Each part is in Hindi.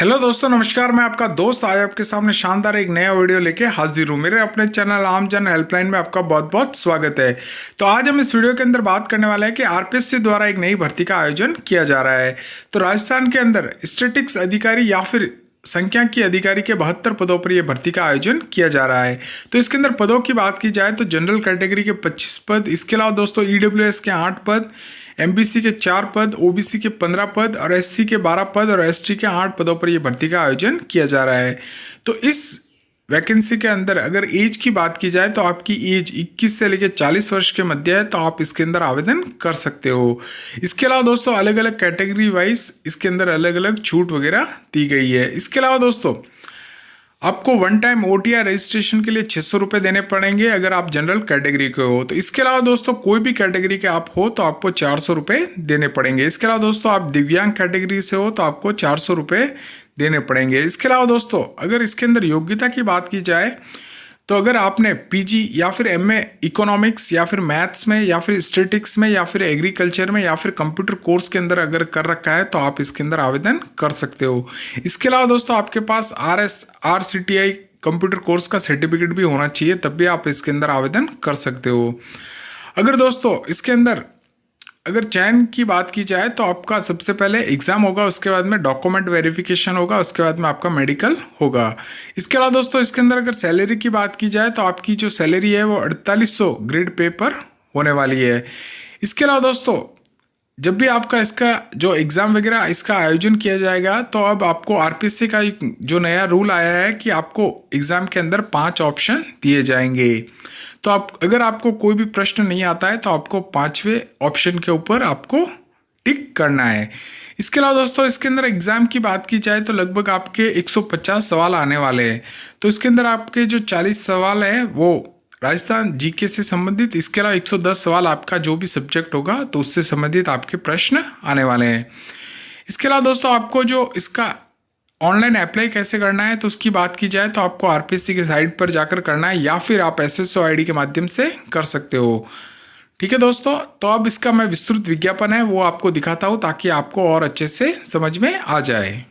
हेलो दोस्तों, नमस्कार। मैं आपका दोस्त आज आपके सामने शानदार एक नया वीडियो लेके हाजिर हूँ। मेरे अपने चैनल आम जन हेल्पलाइन में आपका बहुत बहुत स्वागत है। तो आज हम इस वीडियो के अंदर बात करने वाले हैं कि आरपीएससी द्वारा एक नई भर्ती का आयोजन किया जा रहा है। तो राजस्थान के अंदर स्टैटिस्टिक्स अधिकारी या फिर सांख्यिकी अधिकारी के 72 पदों पर यह भर्ती का आयोजन किया जा रहा है। तो इसके अंदर पदों की बात की जाए तो जनरल कैटेगरी के 25 पद, इसके अलावा दोस्तों ईडब्ल्यूएस के 8 पद, एमबीसी के 4 पद, ओबीसी के 15 पद और एससी के 12 पद और एसटी के 8 पदों पर यह भर्ती का आयोजन किया जा रहा है। तो इस वैकेंसी के अंदर अगर एज की बात की जाए तो आपकी एज 21 से लेकर 40 वर्ष के मध्य है, तो आप इसके अंदर आवेदन कर सकते हो। इसके अलावा दोस्तों अलग अलग कैटेगरी वाइज इसके अंदर अलग अलग छूट वगैरह दी गई है। इसके अलावा दोस्तों आपको वन टाइम ओटीआर रजिस्ट्रेशन के लिए 600 रुपये देने पड़ेंगे अगर आप जनरल कैटेगरी के हो। तो इसके अलावा दोस्तों कोई भी कैटेगरी के आप हो तो आपको 400 रुपये देने पड़ेंगे। इसके अलावा दोस्तों आप दिव्यांग कैटेगरी से हो तो आपको 400 रुपये देने पड़ेंगे। इसके अलावा दोस्तों अगर इसके अंदर योग्यता की बात की जाए तो अगर आपने पीजी या फिर एमए इकोनॉमिक्स या फिर मैथ्स में या फिर स्टैटिस्टिक्स में या फिर एग्रीकल्चर में या फिर कंप्यूटर कोर्स के अंदर अगर कर रखा है तो आप इसके अंदर आवेदन कर सकते हो। इसके अलावा दोस्तों आपके पास आरसीटीआई कंप्यूटर कोर्स का सर्टिफिकेट भी होना चाहिए, तब भी आप इसके अंदर आवेदन कर सकते हो। अगर दोस्तों इसके अंदर अगर चयन की बात की जाए तो आपका सबसे पहले एग्जाम होगा, उसके बाद में डॉक्यूमेंट वेरिफिकेशन होगा, उसके बाद में आपका मेडिकल होगा। इसके अलावा दोस्तों इसके अंदर अगर सैलरी की बात की जाए तो आपकी जो सैलरी है वो 4800 ग्रेड पे पर होने वाली है। इसके अलावा दोस्तों जब भी आपका इसका जो एग्ज़ाम वगैरह इसका आयोजन किया जाएगा तो अब आपको आरपीएससी का एक जो नया रूल आया है कि आपको एग्ज़ाम के अंदर 5 ऑप्शन दिए जाएंगे। तो आप अगर आपको कोई भी प्रश्न नहीं आता है तो आपको 5वें ऑप्शन के ऊपर आपको टिक करना है। इसके अलावा दोस्तों इसके अंदर एग्ज़ाम की बात की जाए तो लगभग आपके 150 सवाल आने वाले हैं। तो इसके अंदर आपके जो 40 सवाल हैं वो राजस्थान जीके से संबंधित, इसके अलावा 110 सवाल आपका जो भी सब्जेक्ट होगा तो उससे संबंधित आपके प्रश्न आने वाले हैं। इसके अलावा दोस्तों आपको जो इसका ऑनलाइन अप्लाई कैसे करना है तो उसकी बात की जाए तो आपको आरपीएससी के साइट पर जाकर करना है या फिर आप एसएसओ आईडी के माध्यम से कर सकते हो। ठीक है दोस्तों, तो अब इसका मैं विस्तृत विज्ञापन है वो आपको दिखाता हूँ ताकि आपको और अच्छे से समझ में आ जाए।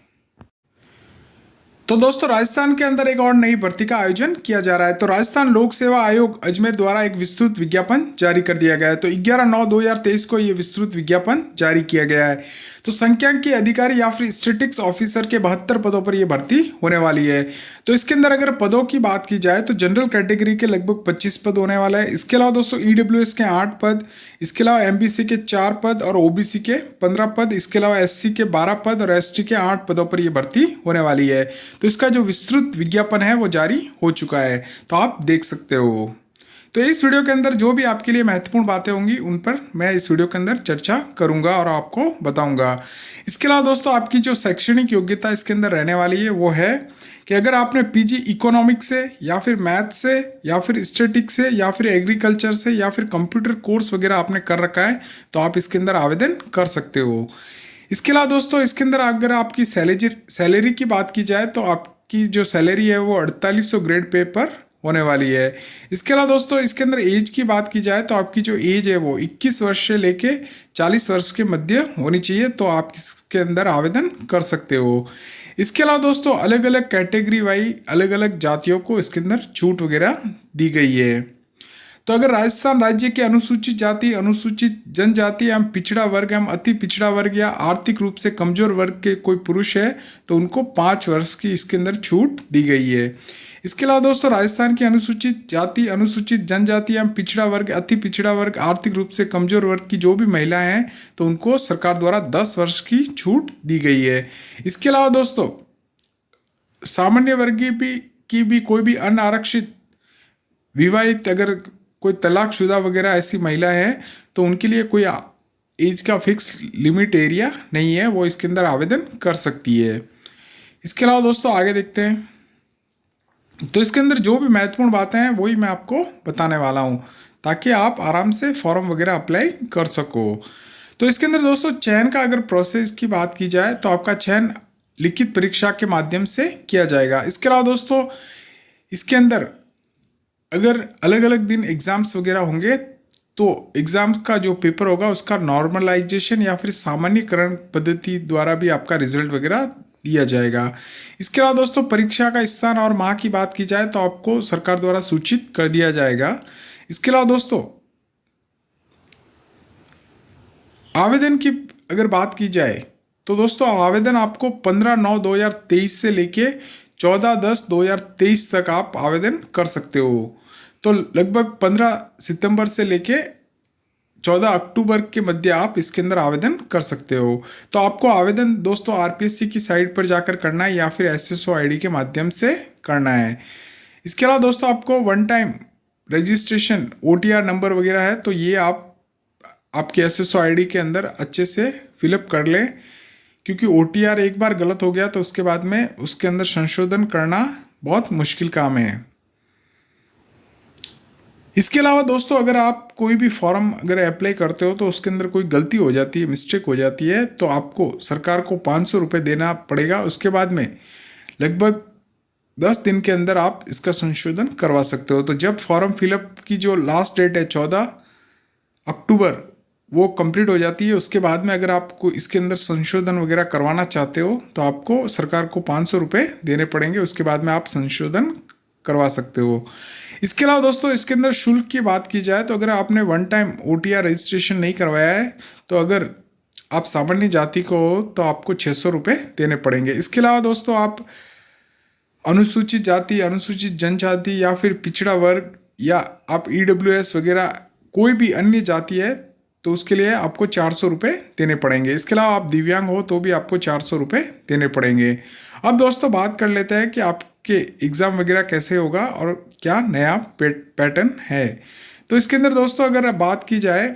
तो दोस्तों राजस्थान के अंदर एक और नई भर्ती का आयोजन किया जा रहा है। तो राजस्थान लोक सेवा आयोग अजमेर द्वारा एक विस्तृत विज्ञापन जारी कर दिया गया है। तो 11/9/2023 को यह विस्तृत विज्ञापन जारी किया गया है। तो सांख्यिकी अधिकारी या फिर स्टैटिस्टिक्स ऑफिसर के 72 पदों पर यह भर्ती होने वाली है। तो इसके अंदर अगर पदों की बात की जाए तो जनरल कैटेगरी के लगभग 25 पद होने वाला है। इसके अलावा दोस्तों ईडब्ल्यूएस के 8 पद, इसके अलावा एमबीसी के 4 पद और ओबीसी के 15 पद, इसके अलावा एससी के 12 पद और एसटी के 8 पदों पर यह भर्ती होने वाली है। तो इसका जो विस्तृत विज्ञापन है वो जारी हो चुका है, तो आप देख सकते हो। तो इस वीडियो के अंदर जो भी आपके लिए महत्वपूर्ण बातें होंगी उन पर मैं इस वीडियो के अंदर चर्चा करूंगा और आपको बताऊंगा। इसके अलावा दोस्तों आपकी जो शैक्षणिक योग्यता इसके अंदर रहने वाली है वो है कि अगर आपने पीजी इकोनॉमिक्स से या फिर मैथ से या फिर स्टैटिस्टिक्स से या फिर एग्रीकल्चर से या फिर कंप्यूटर कोर्स वगैरह आपने कर रखा है तो आप इसके अंदर आवेदन कर सकते हो। इसके अलावा दोस्तों इसके अंदर अगर आपकी सैलरी की बात की जाए तो आपकी जो सैलरी है वो 4800 ग्रेड पे पर होने वाली है। इसके अलावा दोस्तों इसके अंदर एज की बात की जाए तो आपकी जो एज है वो 21 वर्ष से लेके 40 वर्ष के मध्य होनी चाहिए, तो आप इसके अंदर आवेदन कर सकते हो। इसके अलावा दोस्तों अलग अलग कैटेगरी वाइज अलग अलग जातियों को इसके अंदर छूट वगैरह दी गई है। तो अगर राजस्थान राज्य के अनुसूचित जाति, अनुसूचित जनजाति एवं पिछड़ा वर्ग एवं अति पिछड़ा वर्ग या आर्थिक रूप से कमजोर वर्ग के कोई पुरुष है तो उनको 5 वर्ष की इसके अंदर छूट दी गई है। इसके अलावा दोस्तों राजस्थान की अनुसूचित जाति, अनुसूचित जनजाति एवं पिछड़ा वर्ग, अति पिछड़ा वर्ग, आर्थिक रूप से कमजोर वर्ग की जो भी महिलाएं हैं तो उनको सरकार द्वारा 10 वर्ष की छूट दी गई है। इसके अलावा दोस्तों सामान्य वर्ग की भी कोई भी अनारक्षित विवाहित अगर कोई तलाकशुदा वगैरह ऐसी महिला है तो उनके लिए कोई एज का फिक्स लिमिट एरिया नहीं है, वो इसके अंदर आवेदन कर सकती है। इसके अलावा दोस्तों आगे देखते हैं। तो इसके अंदर जो भी महत्वपूर्ण बातें हैं वही मैं आपको बताने वाला हूं ताकि आप आराम से फॉर्म वगैरह अप्लाई कर सको। तो इसके अंदर दोस्तों चयन का अगर प्रोसेस की बात की जाए तो आपका चयन लिखित परीक्षा के माध्यम से किया जाएगा। इसके अलावा दोस्तों इसके अंदर अगर अलग अलग दिन एग्जाम्स वगैरह होंगे तो एग्जाम का जो पेपर होगा उसका नॉर्मलाइजेशन या फिर सामान्यकरण पद्धति द्वारा भी आपका रिजल्ट वगैरह दिया जाएगा। इसके अलावा दोस्तों परीक्षा का स्थान और माह की बात की जाए तो आपको सरकार द्वारा सूचित कर दिया जाएगा। इसके अलावा दोस्तों आवेदन की अगर बात की जाए तो दोस्तों आवेदन आपको 15/9/2023 से लेके 14/10/2023 तक आप आवेदन कर सकते हो। तो लगभग 15 सितंबर से लेके 14 अक्टूबर के मध्य आप इसके अंदर आवेदन कर सकते हो। तो आपको आवेदन दोस्तों आरपीएससी की साइट पर जाकर करना है या फिर एसएसओ आईडी के माध्यम से करना है। इसके अलावा दोस्तों आपको one time registration OTR number वगैरह है तो ये आप आपके एसएसओ आईडी के अंदर अच्छे से फिलअप कर लें, क्योंकि ओटीआर एक बार गलत हो गया तो उसके बाद में उसके अंदर संशोधन करना बहुत मुश्किल काम है। इसके अलावा दोस्तों अगर आप कोई भी फॉर्म अगर अप्लाई करते हो तो उसके अंदर कोई गलती हो जाती है, मिस्टेक हो जाती है, तो आपको सरकार को 500 रुपये देना पड़ेगा। उसके बाद में लगभग 10 दिन के अंदर आप इसका संशोधन करवा सकते हो। तो जब फॉर्म फिलअप की जो लास्ट डेट है 14 अक्टूबर वो कंप्लीट हो जाती है, उसके बाद में अगर आपको इसके अंदर संशोधन वगैरह करवाना चाहते हो तो आपको सरकार को 500 रुपये देने पड़ेंगे। उसके बाद में आप संशोधन करवा सकते हो। इसके अलावा दोस्तों इसके अंदर शुल्क की बात की जाए तो अगर आपने वन टाइम ओटीआर रजिस्ट्रेशन नहीं करवाया है तो अगर आप सामान्य जाति को हो तो आपको 600 रुपये देने पड़ेंगे। इसके अलावा दोस्तों आप अनुसूचित जाति, अनुसूचित जनजाति या फिर पिछड़ा वर्ग या आप ईडब्ल्यूएस वगैरह कोई भी अन्य जाति है तो उसके लिए आपको 400 रुपये देने पड़ेंगे। इसके अलावा आप दिव्यांग हो तो भी आपको 400 रुपये देने पड़ेंगे। अब दोस्तों बात कर लेते हैं कि आपके एग्ज़ाम वगैरह कैसे होगा और क्या नया पैटर्न है। तो इसके अंदर दोस्तों अगर बात की जाए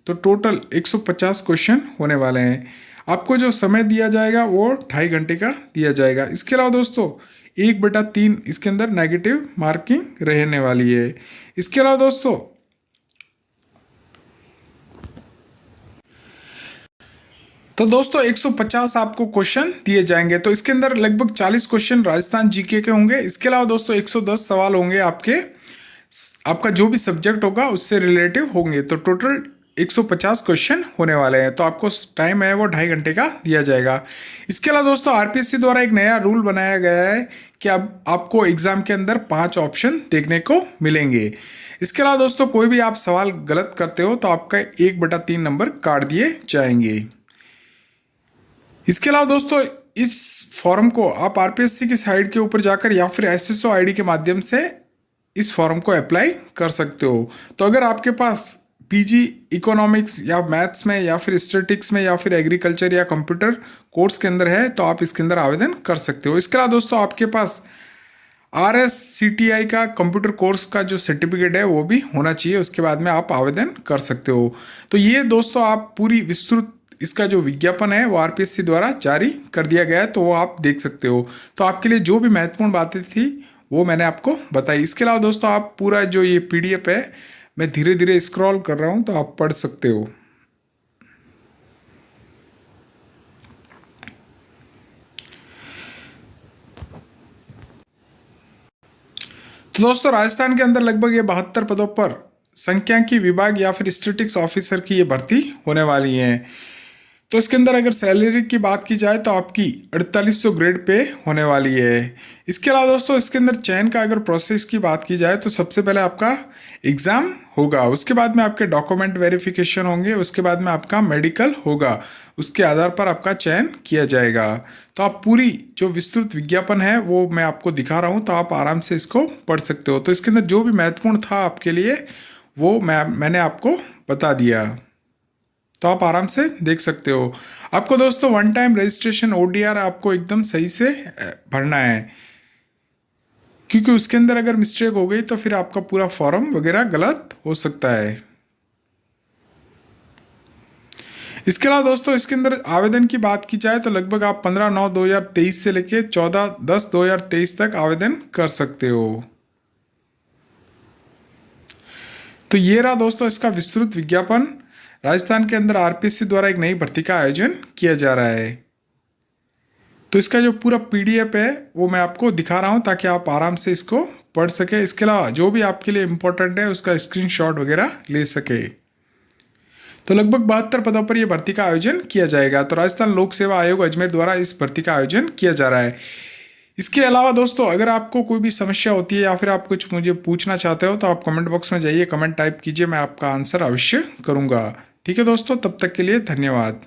तो टोटल 150 क्वेश्चन होने वाले हैं। आपको जो समय दिया जाएगा वो 2.5 घंटे का दिया जाएगा। इसके अलावा दोस्तों 1/3 इसके अंदर नेगेटिव मार्किंग रहने वाली है। इसके अलावा दोस्तों तो दोस्तों 150 आपको क्वेश्चन दिए जाएंगे। तो इसके अंदर लगभग 40 क्वेश्चन राजस्थान जीके के होंगे। इसके अलावा दोस्तों 110 सवाल होंगे आपका जो भी सब्जेक्ट होगा उससे रिलेटिव होंगे। तो टोटल 150 क्वेश्चन होने वाले हैं। तो आपको टाइम है वो 2.5 घंटे का दिया जाएगा। इसके अलावा दोस्तों आरपीएससी द्वारा एक नया रूल बनाया गया है कि अब आपको एग्जाम के अंदर 5 ऑप्शन देखने को मिलेंगे। इसके अलावा दोस्तों कोई भी आप सवाल गलत करते हो तो आपका 1/3 नंबर काट दिए जाएंगे। इसके अलावा दोस्तों इस फॉर्म को आप आरपीएससी की साइट के ऊपर जाकर या फिर एसएसओ आईडी के माध्यम से इस फॉर्म को अप्लाई कर सकते हो। तो अगर आपके पास पीजी इकोनॉमिक्स या मैथ्स में या फिर स्टैटिस्टिक्स में या फिर एग्रीकल्चर या कंप्यूटर कोर्स के अंदर है तो आप इसके अंदर आवेदन कर सकते हो। इसके अलावा दोस्तों आपके पास RSCTI का कंप्यूटर कोर्स का जो सर्टिफिकेट है वो भी होना चाहिए। उसके बाद में आप आवेदन कर सकते हो। तो ये दोस्तों आप पूरी विस्तृत इसका जो विज्ञापन है वो आरपीएससी द्वारा जारी कर दिया गया है तो वो आप देख सकते हो। तो आपके लिए जो भी महत्वपूर्ण बातें थी वो मैंने आपको बताई। इसके अलावा दोस्तों आप पूरा जो ये PDF है मैं धीरे धीरे स्क्रॉल कर रहा हूँ तो आप पढ़ सकते हो। तो दोस्तों राजस्थान के अंदर लगभग ये 72 पदों पर सांख्यिकी विभाग या फिर स्टैटिस्टिक्स ऑफिसर की ये भर्ती होने वाली है। तो इसके अंदर अगर सैलरी की बात की जाए तो आपकी 4800 ग्रेड पे होने वाली है। इसके अलावा दोस्तों इसके अंदर चयन का अगर प्रोसेस की बात की जाए तो सबसे पहले आपका एग्ज़ाम होगा, उसके बाद में आपके डॉक्यूमेंट वेरिफिकेशन होंगे, उसके बाद में आपका मेडिकल होगा, उसके आधार पर आपका चयन किया जाएगा। तो आप पूरी जो विस्तृत विज्ञापन है वो मैं आपको दिखा रहा हूँ तो आप आराम से इसको पढ़ सकते हो। तो इसके अंदर जो भी महत्वपूर्ण था आपके लिए वो मैंने आपको बता दिया, तो आप आराम से देख सकते हो। आपको दोस्तों वन टाइम रजिस्ट्रेशन ODR आपको एकदम सही से भरना है, क्योंकि उसके अंदर अगर मिस्टेक हो गई तो फिर आपका पूरा फॉर्म वगैरह गलत हो सकता है। इसके अलावा दोस्तों इसके अंदर आवेदन की बात की जाए तो लगभग आप 15/9/2023 से लेके 14/10/2023 तक आवेदन कर सकते हो। तो ये रहा दोस्तों इसका विस्तृत विज्ञापन। राजस्थान के अंदर आरपीएससी द्वारा एक नई भर्ती का आयोजन किया जा रहा है। तो इसका जो पूरा PDF है वो मैं आपको दिखा रहा हूँ ताकि आप आराम से इसको पढ़ सके। इसके अलावा जो भी आपके लिए इम्पोर्टेंट है उसका स्क्रीनशॉट वगैरह ले सके। तो लगभग 72 पदों पर यह भर्ती का आयोजन किया जाएगा। तो राजस्थान लोक सेवा आयोग अजमेर द्वारा इस भर्ती का आयोजन किया जा रहा है। इसके अलावा दोस्तों अगर आपको कोई भी समस्या होती है या फिर आप कुछ मुझे पूछना चाहते हो तो आप कमेंट बॉक्स में जाइए, कमेंट टाइप कीजिए, मैं आपका आंसर अवश्य करूंगा। ठीक है दोस्तों, तब तक के लिए धन्यवाद।